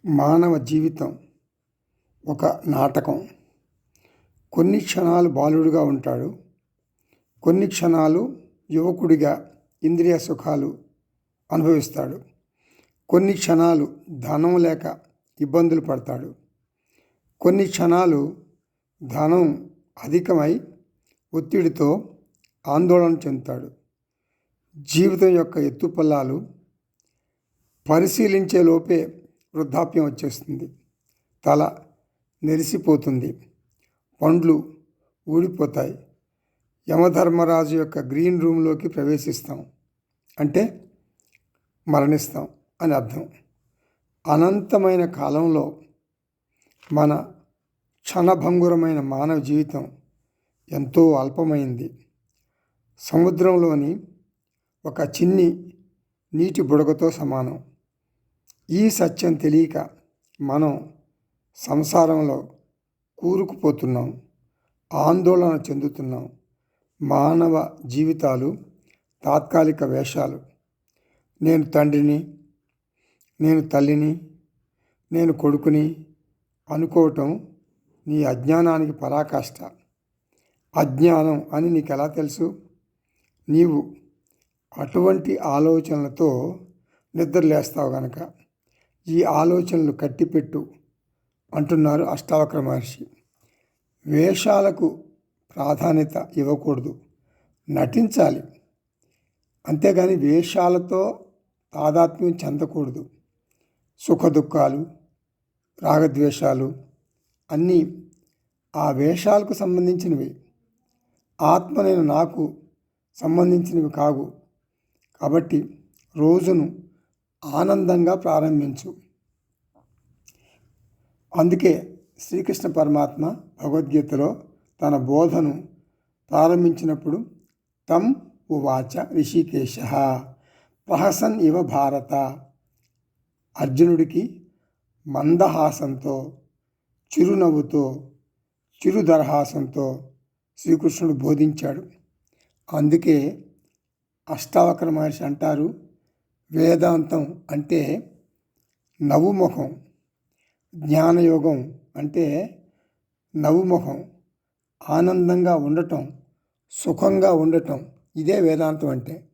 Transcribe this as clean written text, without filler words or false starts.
మానవ జీవితం ఒక నాటకం. కొన్ని క్షణాలు బాలుడిగా ఉంటాడు, కొన్ని క్షణాలు యువకుడిగా ఇంద్రియ సుఖాలు అనుభవిస్తాడు, కొన్ని క్షణాలు ధనం లేక ఇబ్బందులు పడతాడు, కొన్ని క్షణాలు ధనం అధికమై ఒత్తిడితో ఆందోళన చెందుతాడు. జీవితం యొక్క ఎత్తుపల్లాలు పరిశీలించే లోపే వృద్ధాప్యం వచ్చేస్తుంది. తల నెరిసిపోతుంది, పండ్లు ఊడిపోతాయి. యమధర్మరాజు యొక్క గ్రీన్ రూమ్లోకి ప్రవేశిస్తాం అంటే మరణిస్తాం అని అర్థం. అనంతమైన కాలంలో మన క్షణభంగురమైన మానవ జీవితం ఎంతో అల్పమైంది. సముద్రంలోని ఒక చిన్ని నీటి బుడగతో సమానం. ఈ సత్యం తెలియక మనం సంసారంలో కూరుకుపోతున్నాం, ఆందోళన చెందుతున్నాం. మానవ జీవితాలు తాత్కాలిక వేషాలు. నేను తండ్రిని, నేను తల్లిని, నేను కొడుకుని అనుకోవటం నీ అజ్ఞానానికి పరాకాష్ట. అజ్ఞానం అని నీకు ఎలా తెలుసు? నీవు అటువంటి ఆలోచనలతో నిద్రలేస్తావు గనక. ఈ ఆలోచనలు కట్టిపెట్టు అంటున్నారు అష్టావక్ర మహర్షి. వేషాలకు ప్రాధాన్యత ఇవ్వకూడదు, నటించాలి. అంతేగాని వేషాలతో తాదాత్మ్యం చెందకూడదు. సుఖదుఖాలు, రాగద్వేషాలు అన్నీ ఆ వేషాలకు సంబంధించినవి. ఆత్మ నేను నాకు సంబంధించినవి కావు. కాబట్టి రోజును ఆనందంగా ప్రారంభించు. అందుకే శ్రీకృష్ణ పరమాత్మ భగవద్గీతలో తన బోధను ప్రారంభించినప్పుడు తం ఉవాచ రిషికేశ ప్రహసన్ ఇవ భారత. అర్జునుడికి మందహాసంతో, చిరునవ్వుతో, చిరుదరహాసంతో శ్రీకృష్ణుడు బోధించాడు. అందుకే అష్టావక్ర మహర్షి అంటారు, వేదాంతం అంటే నవ్వుముఖం, జ్ఞానయోగం అంటే నవ్వుముఖం, ఆనందంగా ఉండటం, సుఖంగా ఉండటం. ఇదే వేదాంతం అంటే.